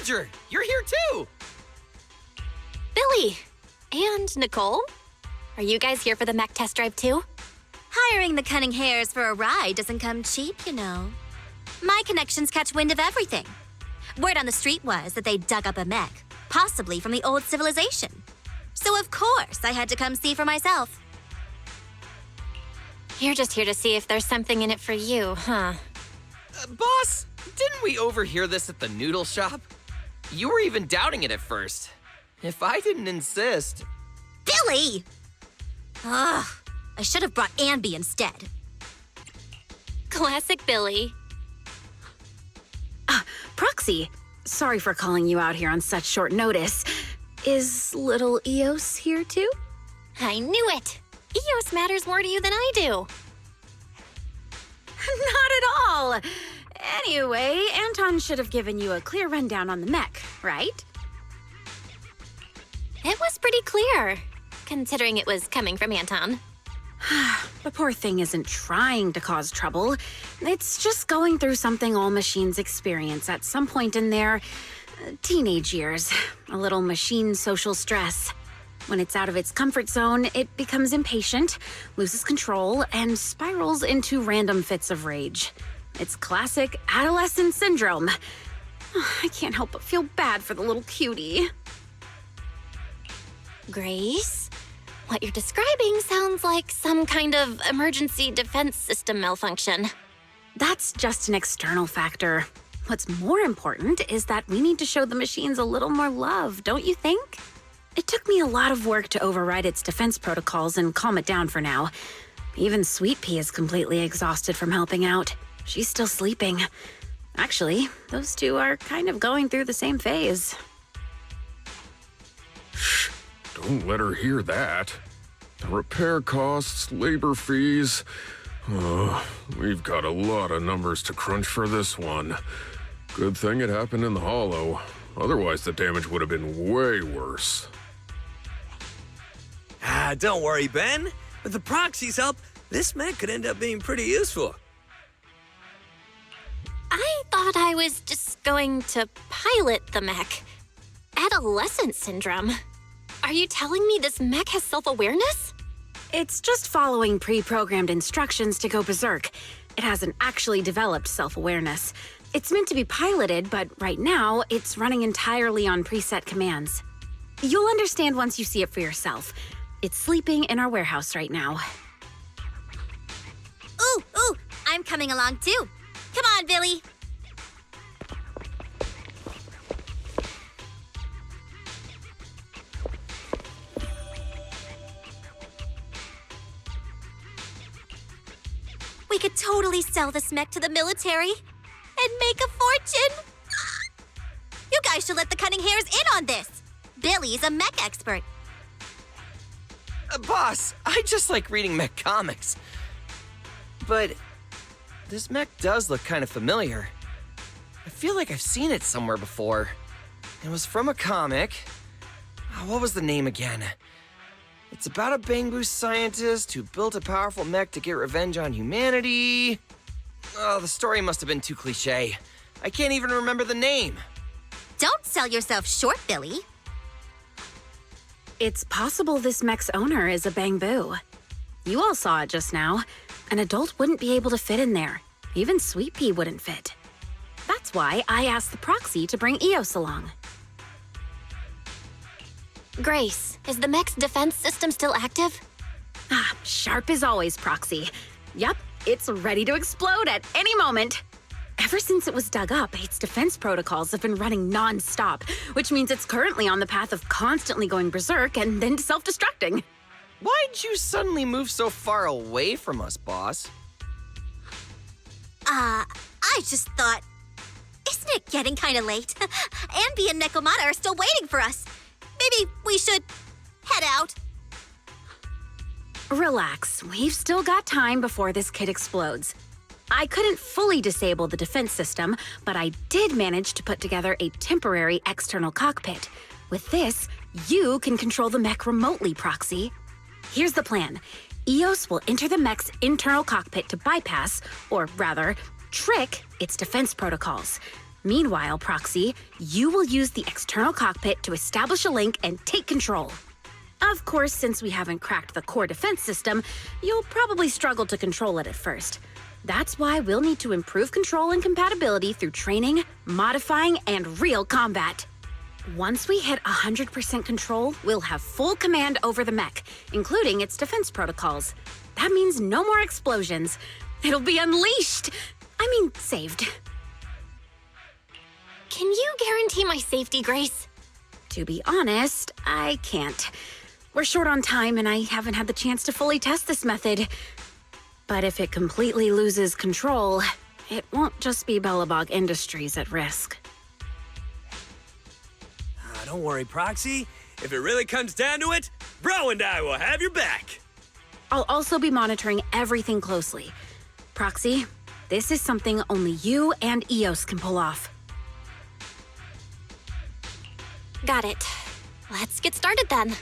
Roger! You're here too! Billy! And Nicole? Are you guys here for the mech test drive too? Hiring the cunning hares for a ride doesn't come cheap, you know. My connections catch wind of everything. Word on the street was that they dug up a mech, possibly from the old civilization. So of course I had to come see for myself. You're just here to see if there's something in it for you, huh? Boss, didn't we overhear this at the noodle shop? You were even doubting it at first. If I didn't insist... Billy! Ugh, I should have brought Anby instead. Classic Billy. Proxy, sorry for calling you out here on such short notice. Is little EOUS here too? I knew it! EOS matters more to you than I do. Not at all! Anyway, Anton should have given you a clear rundown on the mech, right? It was pretty clear, considering it was coming from Anton. The poor thing isn't trying to cause trouble. It's just going through something all machines experience at some point in their teenage years. A little machine social stress. When it's out of its comfort zone, it becomes impatient, loses control, and spirals into random fits of rage. It's classic adolescent syndrome. I can't help but feel bad for the little cutie. Grace? What you're describing sounds like some kind of emergency defense system malfunction. That's just an external factor. What's more important is that we need to show the machines a little more love, don't you think? It took me a lot of work to override its defense protocols and calm it down for now. Even Sweet Pea is completely exhausted from helping out. She's still sleeping. Actually, those two are kind of going through the same phase. Shh, don't let her hear that. The repair costs, labor fees. We've got a lot of numbers to crunch for this one. Good thing it happened in the hollow. Otherwise, the damage would have been way worse. Don't worry, Ben. With the proxy's help, this mech could end up being pretty useful. I thought I was just going to pilot the mech. Adolescent syndrome. Are you telling me this mech has self-awareness? It's just following pre-programmed instructions to go berserk. It hasn't actually developed self-awareness. It's meant to be piloted, but right now, it's running entirely on preset commands. You'll understand once you see it for yourself. It's sleeping in our warehouse right now. Ooh, I'm coming along too. Come on, Billy. We could totally sell this mech to the military and make a fortune. You guys should let the cunning hares in on this. Billy's a mech expert. Boss, I just like reading mech comics. But this mech does look kind of familiar. I feel like I've seen it somewhere before. It was from a comic. What was the name again? It's about a bamboo scientist who built a powerful mech to get revenge on humanity. Oh, the story must have been too cliché. I can't even remember the name. Don't sell yourself short, Billy. It's possible this mech's owner is a bamboo. You all saw it just now. An adult wouldn't be able to fit in there. Even Sweet Pea wouldn't fit. That's why I asked the proxy to bring EOUS along. Grace, is the mech's defense system still active? Sharp as always, Proxy. Yep, it's ready to explode at any moment. Ever since it was dug up, its defense protocols have been running non-stop, which means it's currently on the path of constantly going berserk and then self-destructing. Why'd you suddenly move so far away from us, boss? I just thought, isn't it getting kind of late? Anby and Nekomata are still waiting for us. Maybe we should head out. Relax, we've still got time before this kid explodes. I couldn't fully disable the defense system, but I did manage to put together a temporary external cockpit. With this, you can control the mech remotely, Proxy. Here's the plan. EOUS will enter the mech's internal cockpit to bypass, or rather, trick its defense protocols. Meanwhile, Proxy, you will use the external cockpit to establish a link and take control. Of course, since we haven't cracked the core defense system, you'll probably struggle to control it at first. That's why we'll need to improve control and compatibility through training, modifying, and real combat. Once we hit 100% control, we'll have full command over the mech, including its defense protocols. That means no more explosions. It'll be unleashed. Saved. Can you guarantee my safety, Grace? To be honest, I can't. We're short on time and I haven't had the chance to fully test this method. But if it completely loses control, it won't just be Bellabog Industries at risk. Don't worry, Proxy. If it really comes down to it, Bro and I will have your back. I'll also be monitoring everything closely. Proxy, this is something only you and EOUS can pull off. Got it. Let's get started then.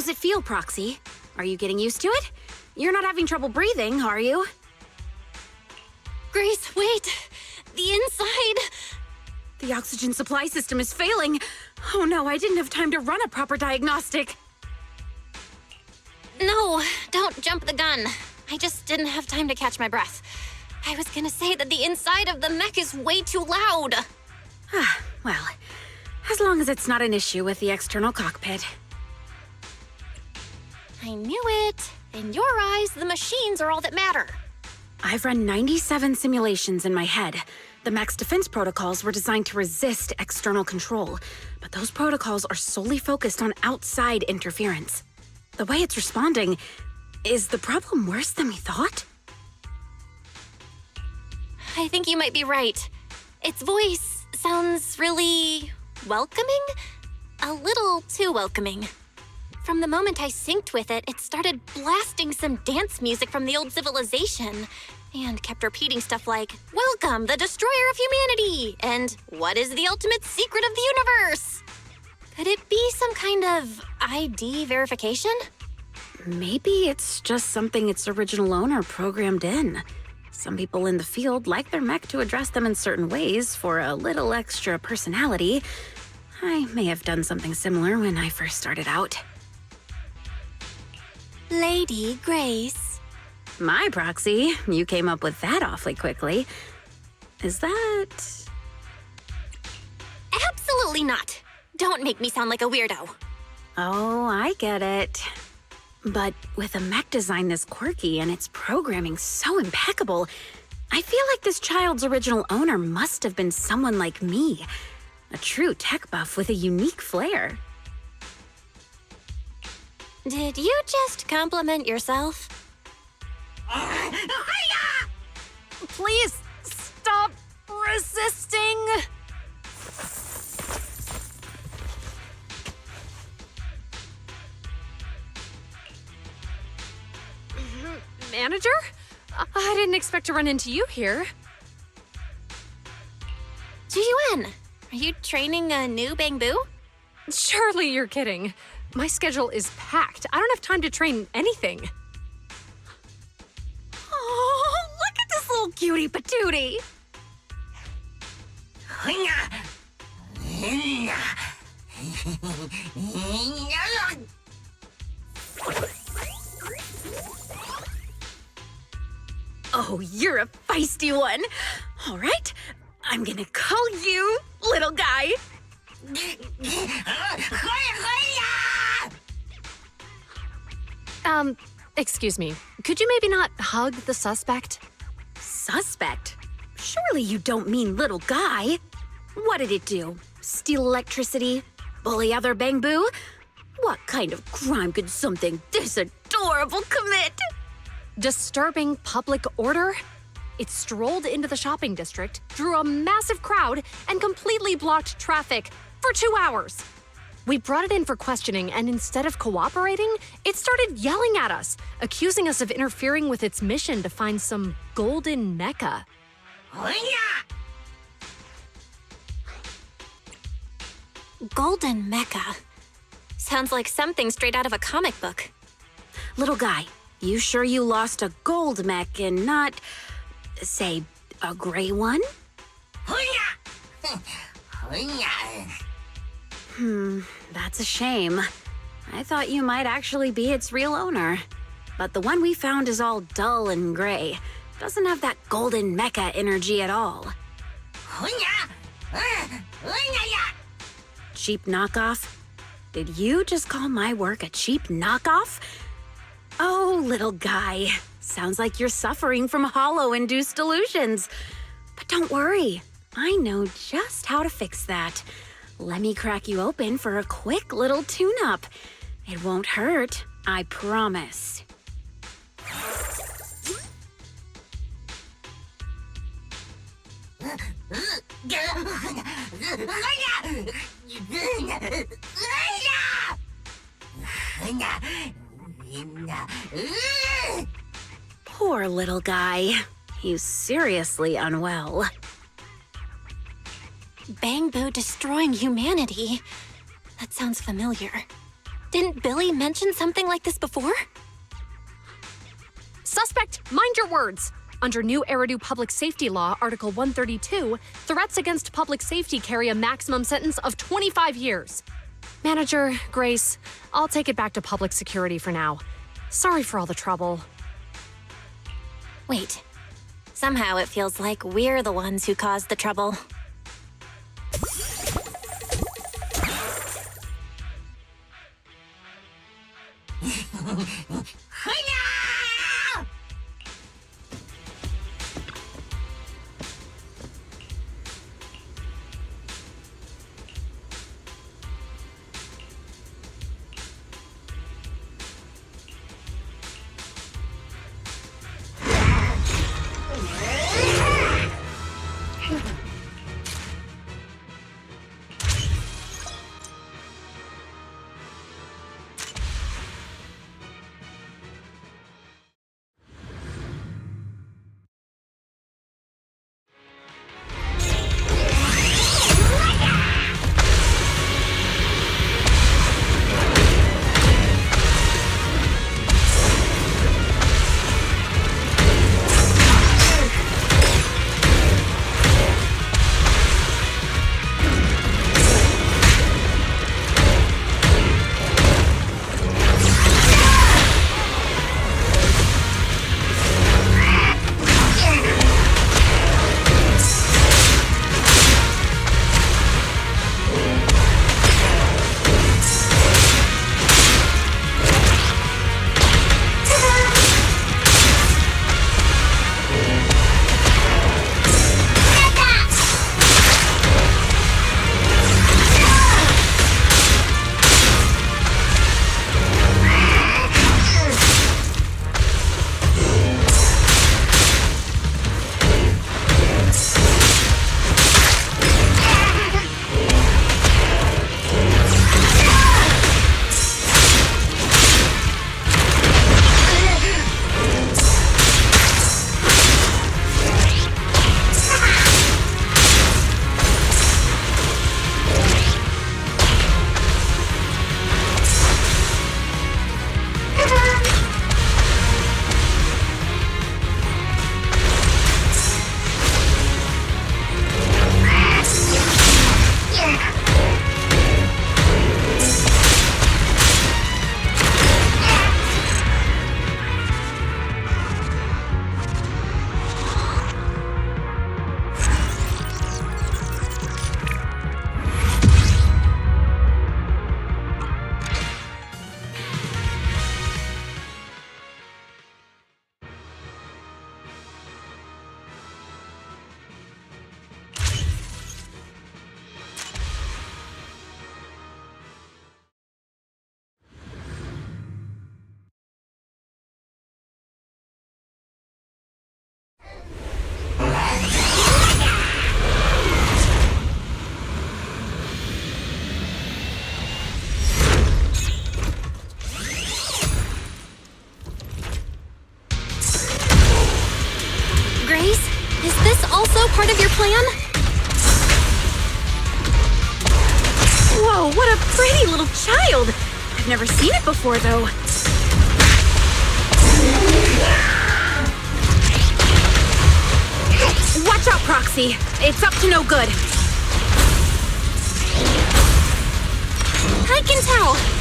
How's it feel, Proxy? Are you getting used to it? You're not having trouble breathing, are you? Grace, wait! The inside! The oxygen supply system is failing. Oh no, I didn't have time to run a proper diagnostic. No, don't jump the gun. I just didn't have time to catch my breath. I was gonna say that the inside of the mech is way too loud. Well, as long as it's not an issue with the external cockpit. I knew it. In your eyes, the machines are all that matter. I've run 97 simulations in my head. The mech's defense protocols were designed to resist external control, but those protocols are solely focused on outside interference. The way it's responding, is the problem worse than we thought? I think you might be right. Its voice sounds really welcoming? A little too welcoming. From the moment I synced with it, it started blasting some dance music from the old civilization and kept repeating stuff like, "Welcome, the destroyer of humanity!" and "What is the ultimate secret of the universe?" Could it be some kind of ID verification? Maybe it's just something its original owner programmed in. Some people in the field like their mech to address them in certain ways for a little extra personality. I may have done something similar when I first started out. Lady Grace. My Proxy, you came up with that awfully quickly. Is that... Absolutely not. Don't make me sound like a weirdo. Oh, I get it. But with a mech design this quirky and its programming so impeccable, I feel like this child's original owner must have been someone like me. A true tech buff with a unique flair. Did you just compliment yourself? Please stop resisting. Manager? I didn't expect to run into you here. Ji-Yuan, are you training a new Bangbu? Surely you're kidding. My schedule is packed. I don't have time to train anything. Oh, look at this little cutie patootie. Oh, you're a feisty one. All right, I'm gonna call you little guy. Excuse me. Could you maybe not hug the suspect? Suspect? Surely you don't mean little guy. What did it do? Steal electricity? Bully other Bangbu? What kind of crime could something this adorable commit? Disturbing public order? It strolled into the shopping district, drew a massive crowd, and completely blocked traffic for 2 hours. We brought it in for questioning, and instead of cooperating, it started yelling at us, accusing us of interfering with its mission to find some golden Mecha. Golden Mecha. Sounds like something straight out of a comic book. Little guy, you sure you lost a gold mech and not, say, a gray one? That's a shame. I thought you might actually be its real owner. But the one we found is all dull and gray. Doesn't have that golden mecha energy at all. Cheap knockoff? Did you just call my work a cheap knockoff? Oh, little guy. Sounds like you're suffering from hollow-induced delusions. But don't worry. I know just how to fix that. Let me crack you open for a quick little tune-up. It won't hurt, I promise. Poor little guy. He's seriously unwell. Bangbu destroying humanity. That sounds familiar. Didn't Billy mention something like this before? Suspect, mind your words. Under new Eridu Public Safety Law, Article 132, threats against public safety carry a maximum sentence of 25 years. Manager, Grace, I'll take it back to public security for now. Sorry for all the trouble. Wait. Somehow it feels like we're the ones who caused the trouble. part of your plan? Whoa, what a pretty little child! I've never seen it before, though. Watch out, Proxy. It's up to no good. I can tell.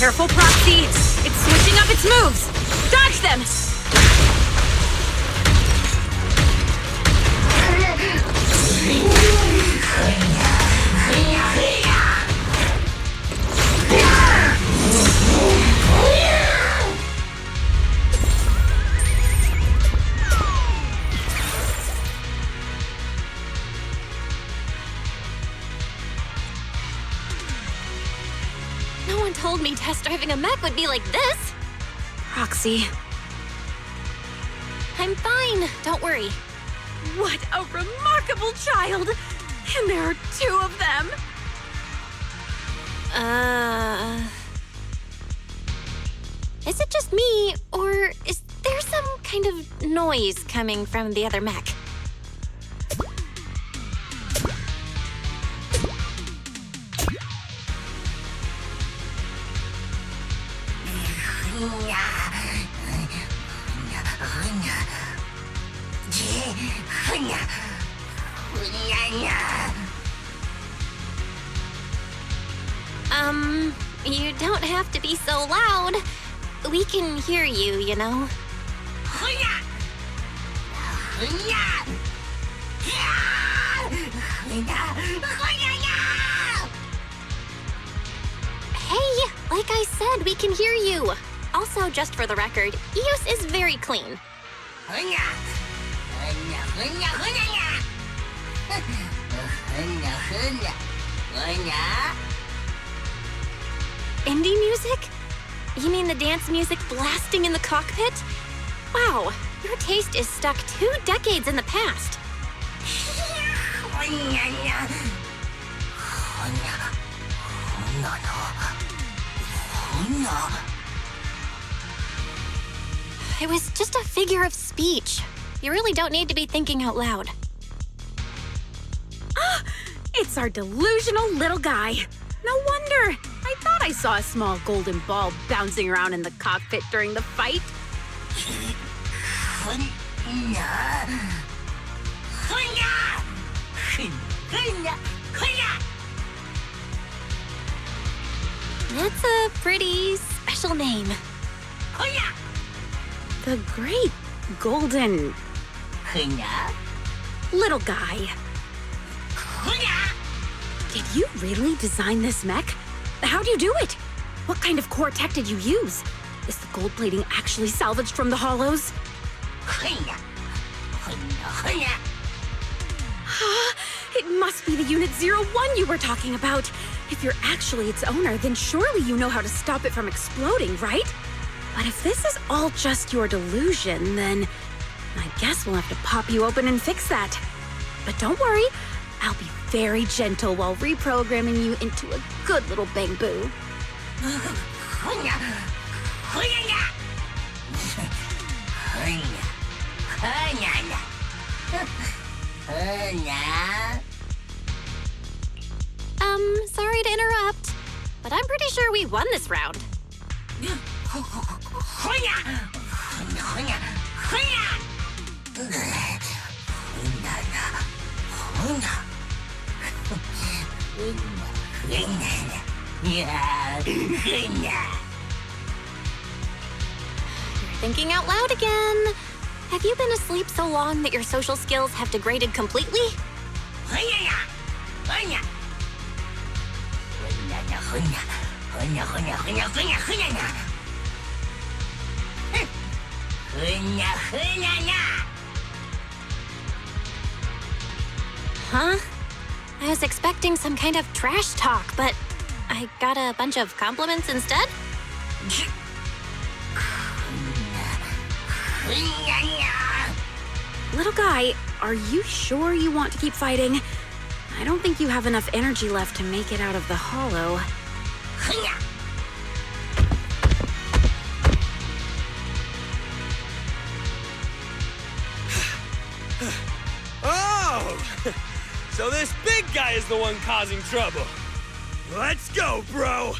Careful, Proxy. It's switching up its moves. Dodge them! No one told me test driving a mech would be like this. Proxy, I'm fine, don't worry. what a remarkable child! And there are 2 of them! Is it just me, or is there some kind of noise coming from the other mech? You don't have to be so loud. We can hear you, you know. Hey, like I said, we can hear you. Also, just for the record, EOUS is very clean. Indie music? You mean the dance music blasting in the cockpit? Wow, your taste is stuck 2 decades in the past. It was just a figure of speech. You really don't need to be thinking out loud. It's our delusional little guy. No wonder. I thought I saw a small golden ball bouncing around in the cockpit during the fight. That's a pretty special name. The great golden little guy. Did you really design this mech? How'd you do it? What kind of core tech did you use? Is the gold plating actually salvaged from the hollows? It must be the Unit 01 you were talking about. If you're actually its owner, then surely you know how to stop it from exploding, right? But if this is all just your delusion, then I guess we'll have to pop you open and fix that. But don't worry, I'll be very gentle while reprogramming you into a good little bang-boo. Sorry to interrupt, but I'm pretty sure we won this round. You're thinking out loud again. Have you been asleep so long that your social skills have degraded completely? Huh? I was expecting some kind of trash talk, but I got a bunch of compliments instead? Little guy, are you sure you want to keep fighting? I don't think you have enough energy left to make it out of the hollow. Oh! So this big guy is the one causing trouble. Let's go, bro!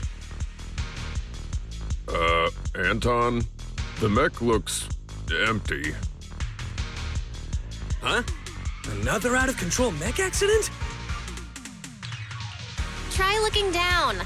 Anton, the mech looks empty. Huh? Another out-of-control mech accident? Try looking down.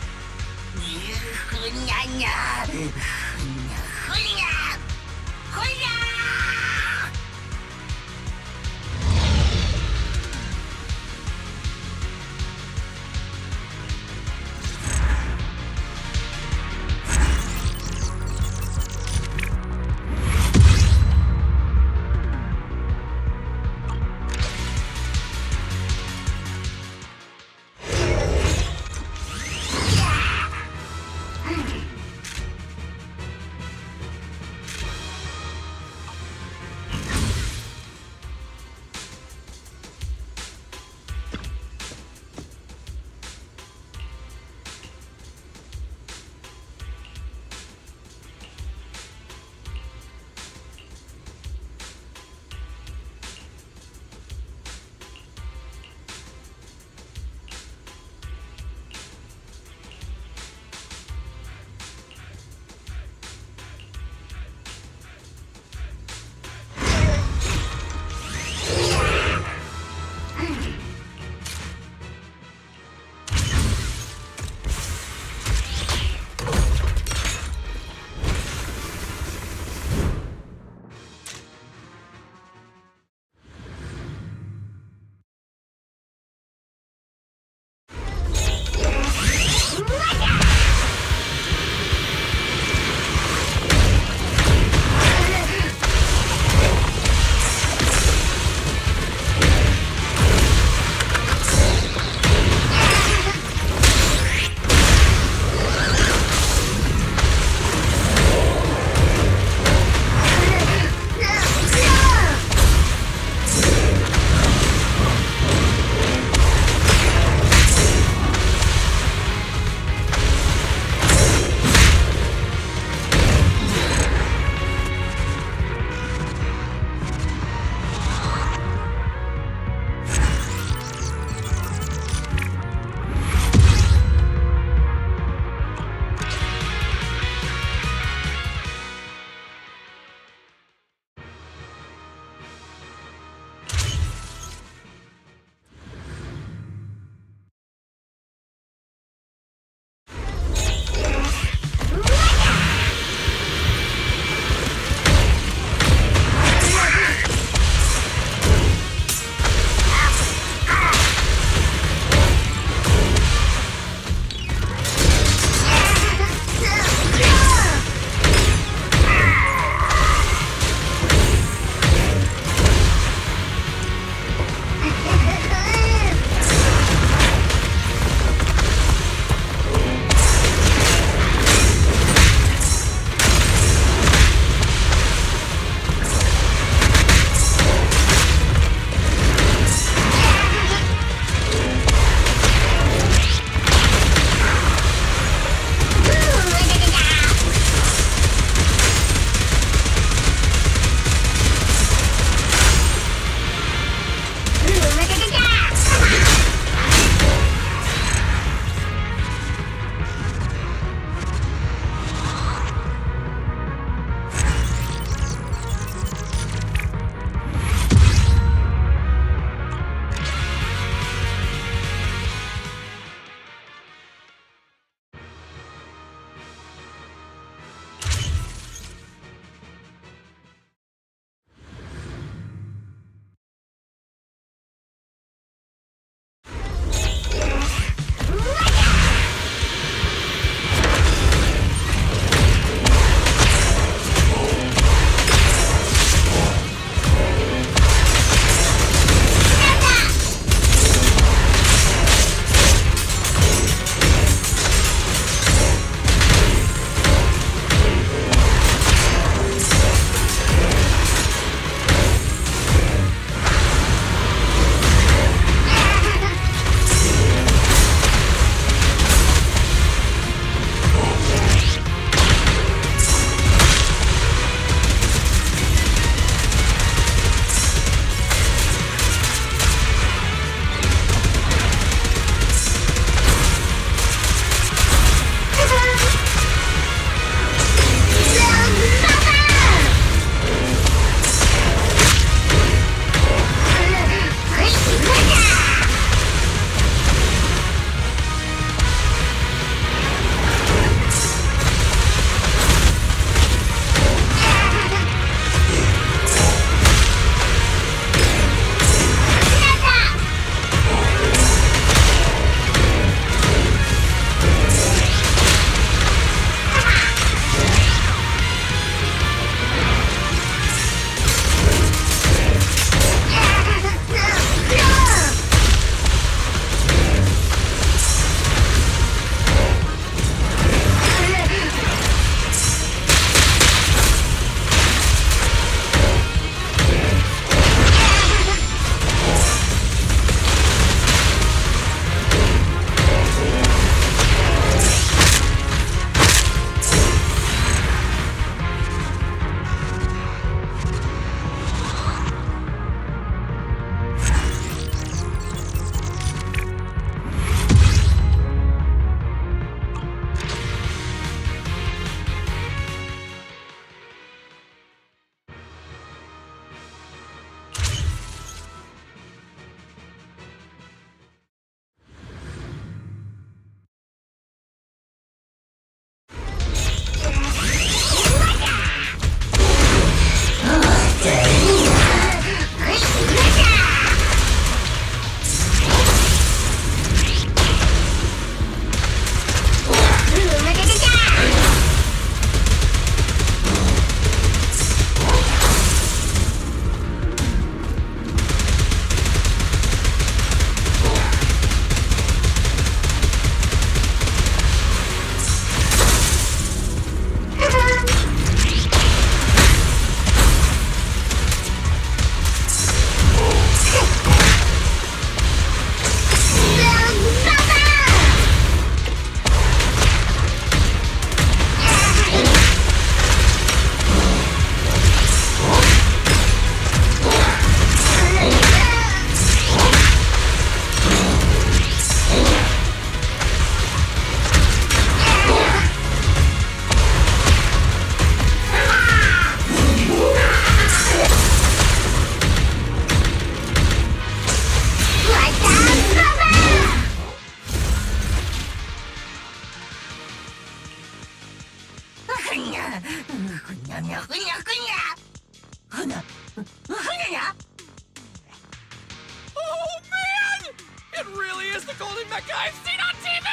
Oh man! It really is the golden mecha I've seen on TV!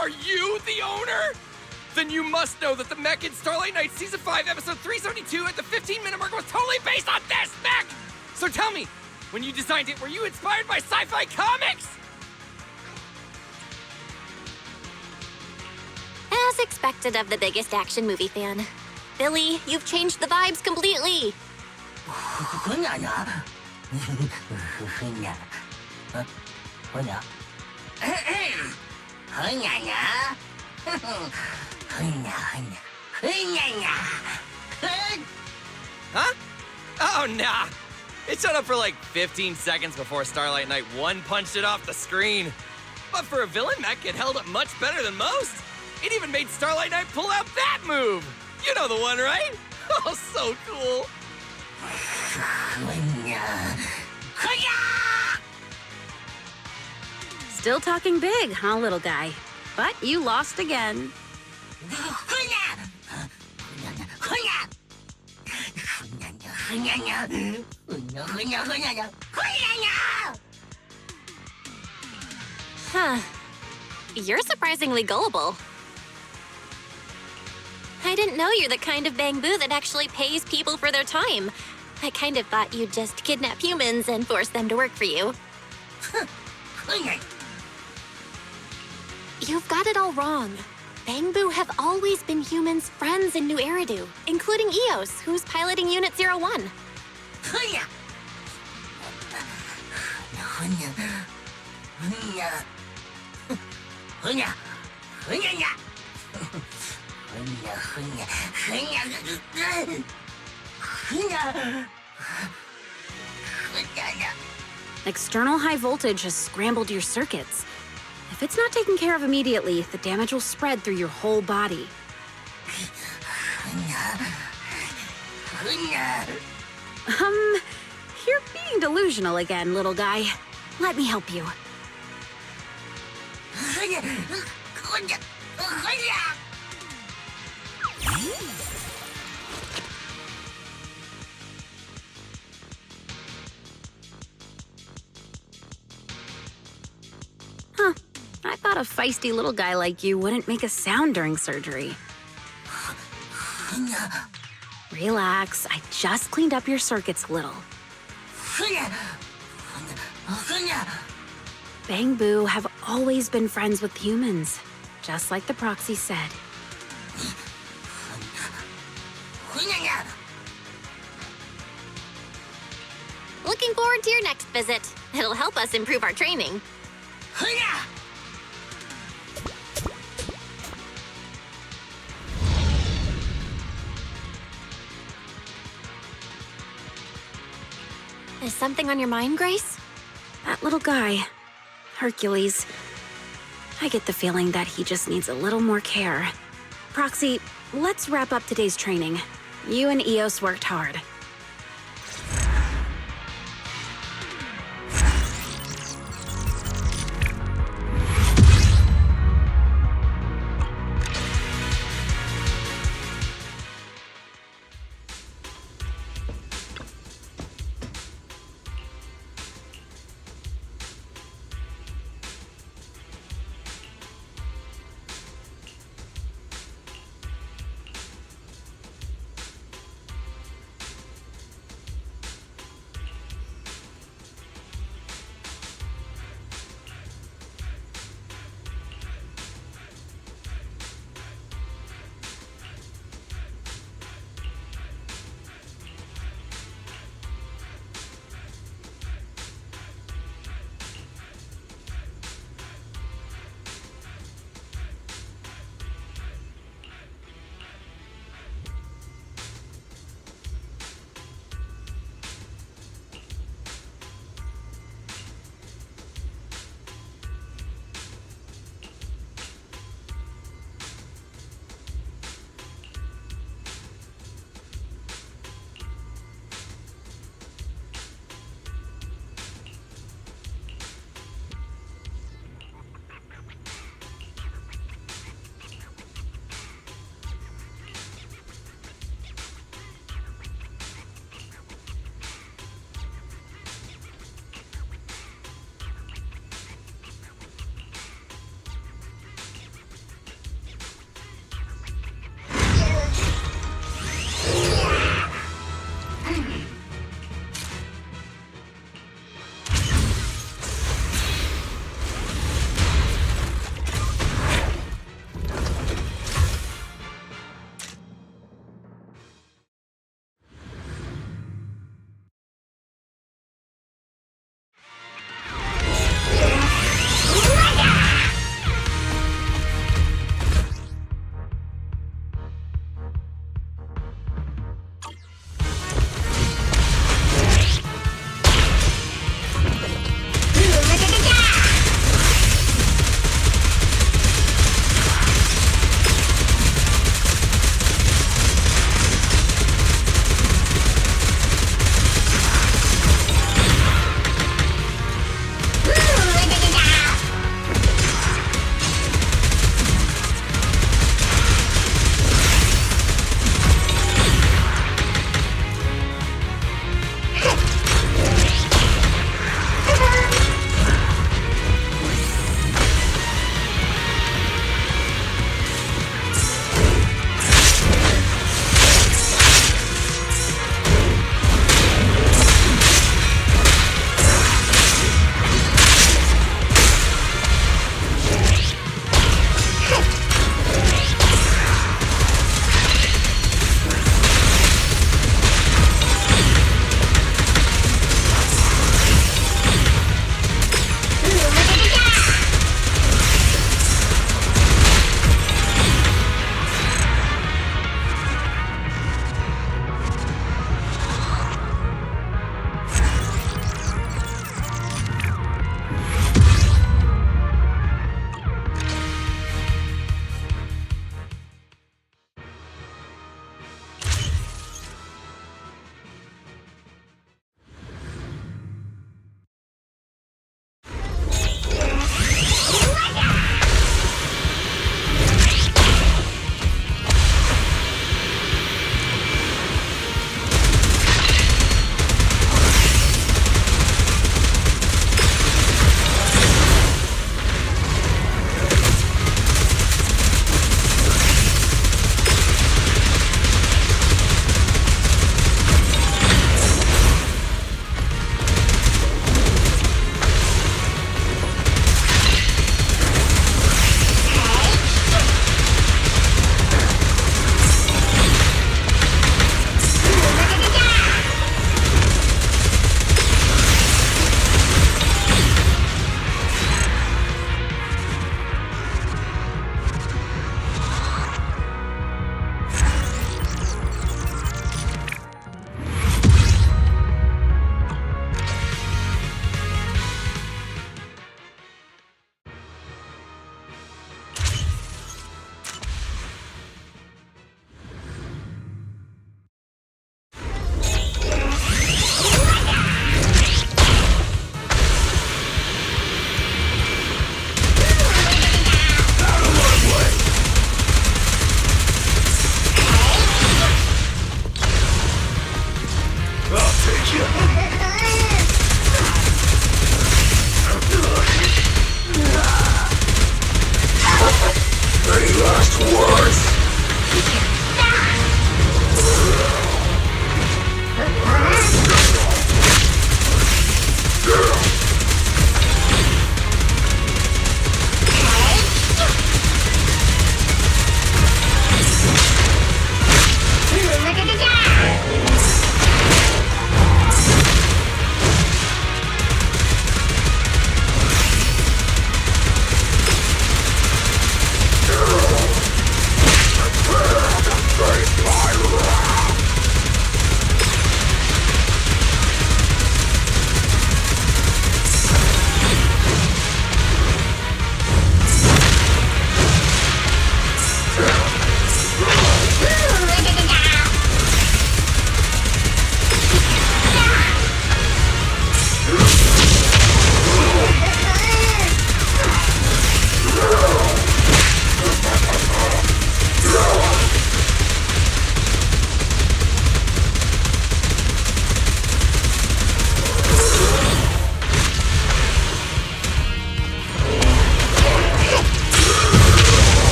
Are you the owner? Then you must know that the mech in Starlight Night Season 5, Episode 372 at the 15-minute mark was totally based on this mech! So tell me, when you designed it, were you inspired by sci-fi comics? As expected of the biggest action movie fan. Billy, you've changed the vibes completely. Huh? Oh, nah. It showed up for like 15 seconds before Starlight Knight 1 punched it off the screen. But for a villain mech, it held up much better than most. It even made Starlight Knight pull out that move. You know the one, right? Oh, so cool. Still talking big, huh, little guy? But you lost again. Huh. You're surprisingly gullible. I didn't know you're the kind of bamboo that actually pays people for their time. I kind of thought you'd just kidnap humans and force them to work for you. You've got it all wrong. Bamboo have always been humans' friends in New Eridu, including EOUS, who's piloting Unit 01. External high voltage has scrambled your circuits. If it's not taken care of immediately, the damage will spread through your whole body. You're being delusional again, little guy. Let me help you. Huh. I thought a feisty little guy like you wouldn't make a sound during surgery. Relax, I just cleaned up your circuits a little. Bamboo have always been friends with humans, just like the proxy said. Looking forward to your next visit. It'll help us improve our training. Is something on your mind, Grace? That little guy, Hurcules. I get the feeling that he just needs a little more care. Proxy, let's wrap up today's training. You and EOS worked hard.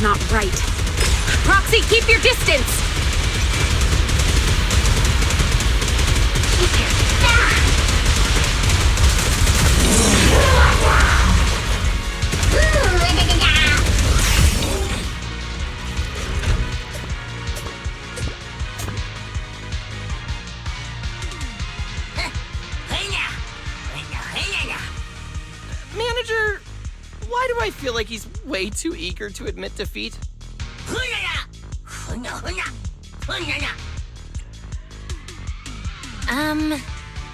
not right. Proxy, keep your distance! Manager, why do I feel like he's way too eager to admit defeat?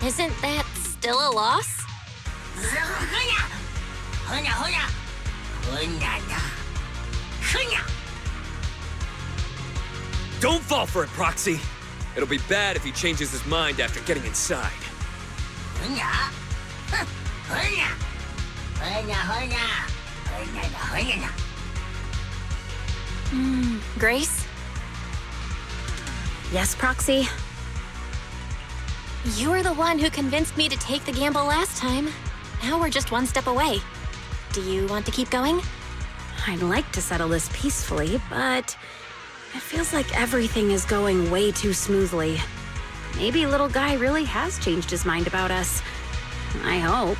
Isn't that still a loss? Don't fall for it, Proxy. It'll be bad if he changes his mind after getting inside. Grace? Yes, Proxy? You were the one who convinced me to take the gamble last time. Now we're just one step away. Do you want to keep going? I'd like to settle this peacefully, but it feels like everything is going way too smoothly. Maybe little guy really has changed his mind about us. I hope.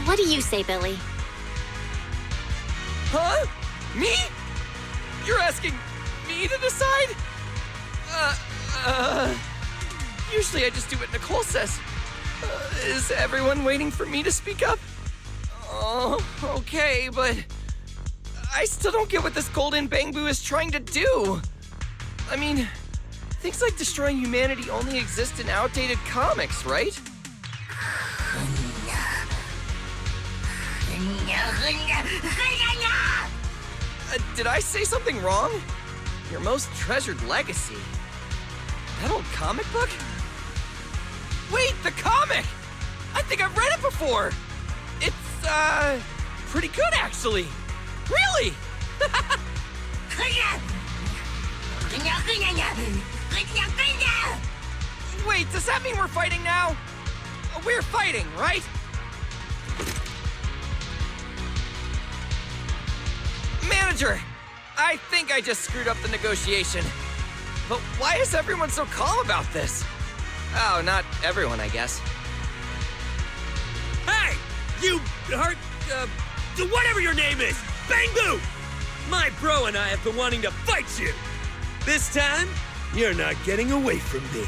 What do you say, Billy? Huh? Me? You're asking me to decide? Usually I just do what Nicole says. Is everyone waiting for me to speak up? Oh, okay, but I still don't get what this golden bangbu is trying to do. I mean, things like destroying humanity only exist in outdated comics, right? Did I say something wrong? Your most treasured legacy. That old comic book? Wait, the comic! I think I've read it before! It's, pretty good, actually. Really? Wait, does that mean we're fighting now? We're fighting, right? Manager, I think I just screwed up the negotiation. But why is everyone so calm about this? Oh, not everyone, I guess. Hey! You whatever your name is! Bang Boo! My bro and I have been wanting to fight you! This time, you're not getting away from me.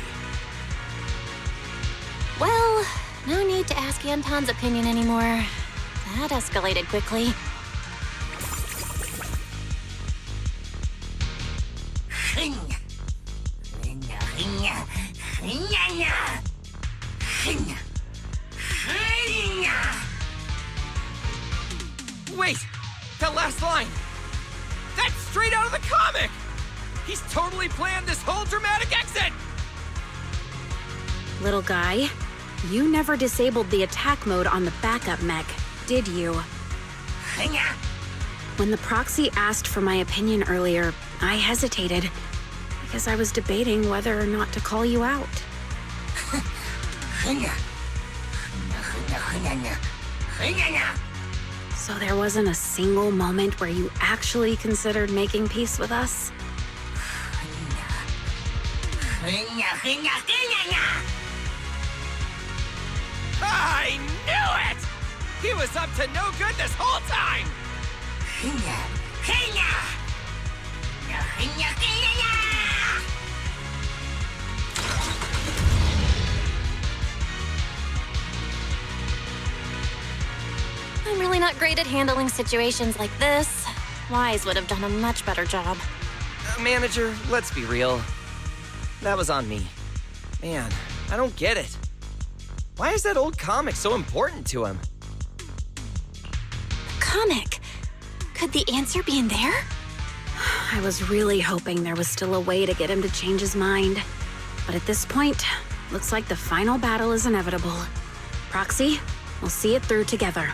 Well, no need to ask Anton's opinion anymore. That escalated quickly. Wait! That last line! That's straight out of the comic! He's totally planned this whole dramatic exit! Little guy, you never disabled the attack mode on the backup mech, did you? When the proxy asked for my opinion earlier, I hesitated because I was debating whether or not to call you out. So there wasn't a single moment where you actually considered making peace with us? I knew it! He was up to no good this whole time! I'm really not great at handling situations like this. Wise would have done a much better job. Manager, let's be real. That was on me. Man, I don't get it. Why is that old comic so important to him? Comic? Could the answer be in there? I was really hoping there was still a way to get him to change his mind. But at this point, looks like the final battle is inevitable. Proxy, we'll see it through together.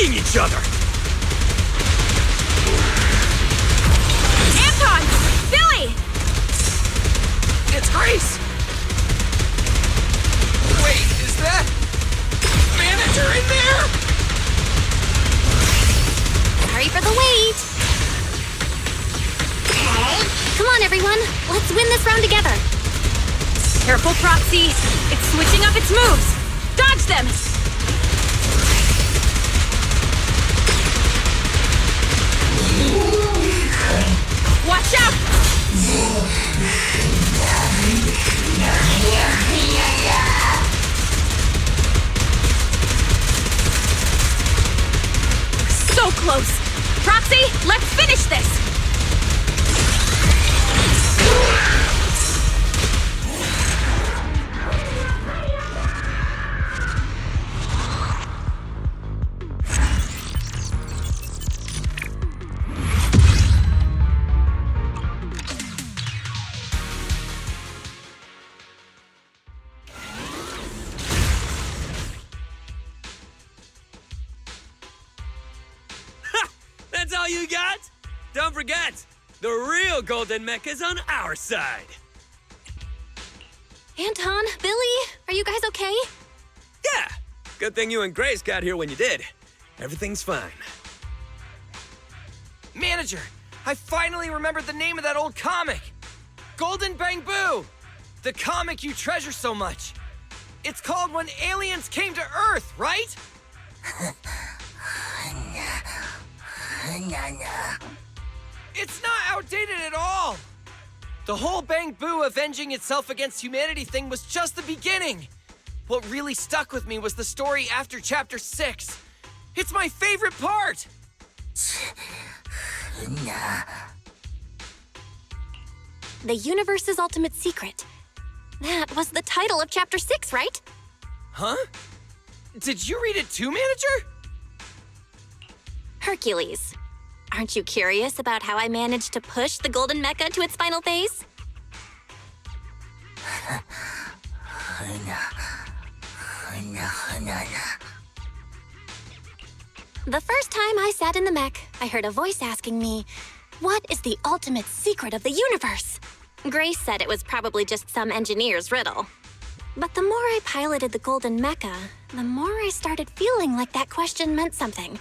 fighting each other! Anton! Billy! It's Grace! Wait, is that Manager in there? Sorry for the wait. Come on, everyone. Let's win this round together. Careful, Proxy. It's switching up its moves. Dodge them! Watch out! So close! Proxy, let's finish this! That's all you got? Don't forget, the real golden mecha's on our side. Anton, Billy, are you guys okay? Yeah, good thing you and Grace got here when you did. Everything's fine. Manager, I finally remembered the name of that old comic. Golden Bang Boo! The comic you treasure so much. It's called When Aliens Came to Earth, right? It's not outdated at all! The whole Bang Boo avenging itself against humanity thing was just the beginning! What really stuck with me was the story after Chapter 6. It's my favorite part! The Universe's Ultimate Secret. That was the title of Chapter 6, right? Huh? Did you read it too, Manager? Hercules. Aren't you curious about how I managed to push the golden mecha to its final phase? The first time I sat in the mech, I heard a voice asking me, "What is the ultimate secret of the universe?" Grace said it was probably just some engineer's riddle. But the more I piloted the golden mecha, the more I started feeling like that question meant something.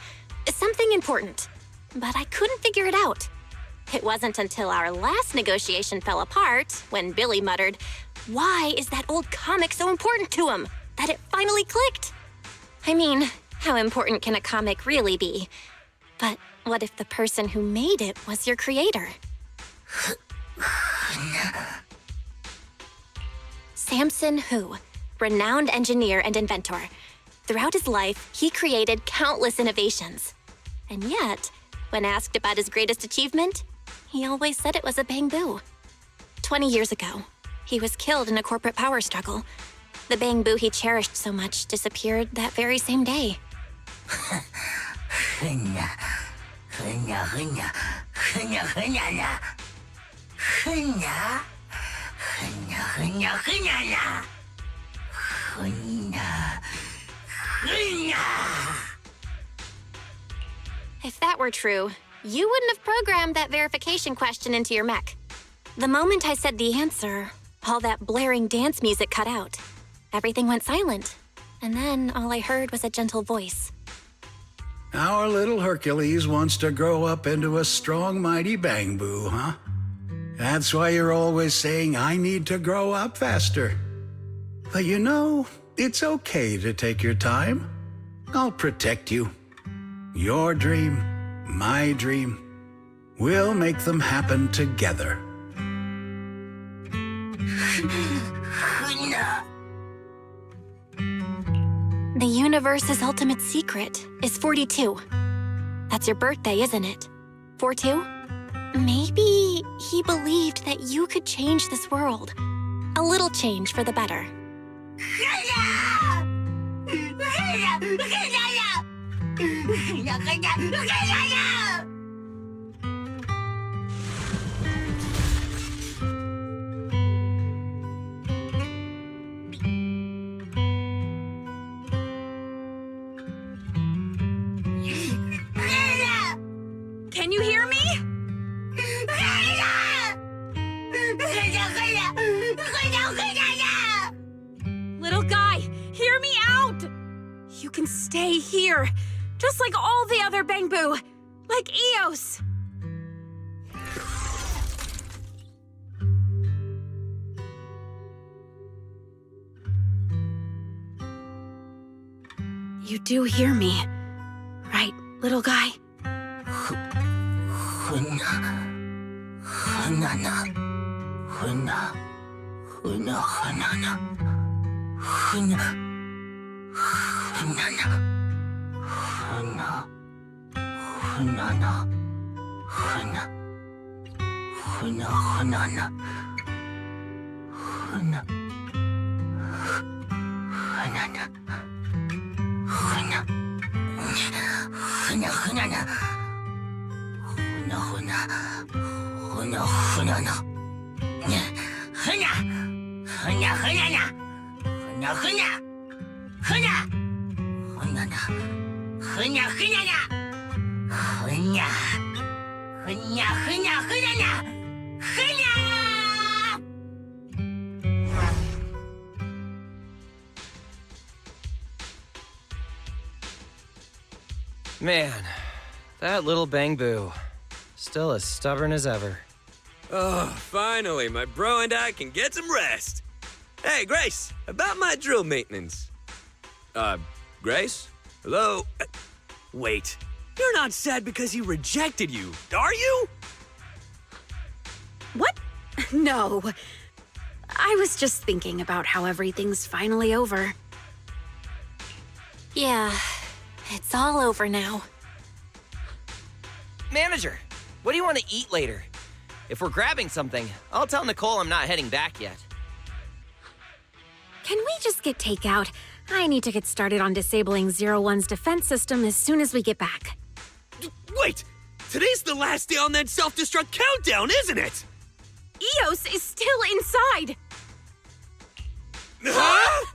Something important. But I couldn't figure it out. It wasn't until our last negotiation fell apart, when Billy muttered, "Why is that old comic so important to him?" that it finally clicked. I mean, how important can a comic really be? But what if the person who made it was your creator? Samson Hu, renowned engineer and inventor. Throughout his life, he created countless innovations. And yet, when asked about his greatest achievement, he always said it was a Bang Boo. 20 years ago, he was killed in a corporate power struggle. The Bang Boo he cherished so much disappeared that very same day. If that were true, you wouldn't have programmed that verification question into your mech. The moment I said the answer, all that blaring dance music cut out. Everything went silent, and then all I heard was a gentle voice. Our little Hercules wants to grow up into a strong, mighty Bang Boo, huh? That's why you're always saying, "I need to grow up faster." But you know, it's okay to take your time. I'll protect you. Your dream, my dream. We'll make them happen together. The universe's ultimate secret is 42. That's your birthday, isn't it? 42? Maybe he believed that you could change this world. A little change for the better. Little guy, hear me out! You can stay here, just like all the other Bangbu, like EOUS. You do hear me, right, little guy? Man, that little Bangbu. Still as stubborn as ever. Oh, finally, my bro and I can get some rest. Hey, Grace, about my drill maintenance. Grace? Hello? Wait, you're not sad because he rejected you, are you? What? No. I was just thinking about how everything's finally over. Yeah, it's all over now. Manager, what do you want to eat later? If we're grabbing something, I'll tell Nicole I'm not heading back yet. Can we just get takeout? I need to get started on disabling 01's defense system as soon as we get back. Wait! Today's the last day on that self-destruct countdown, isn't it? EOUS is still inside! Huh?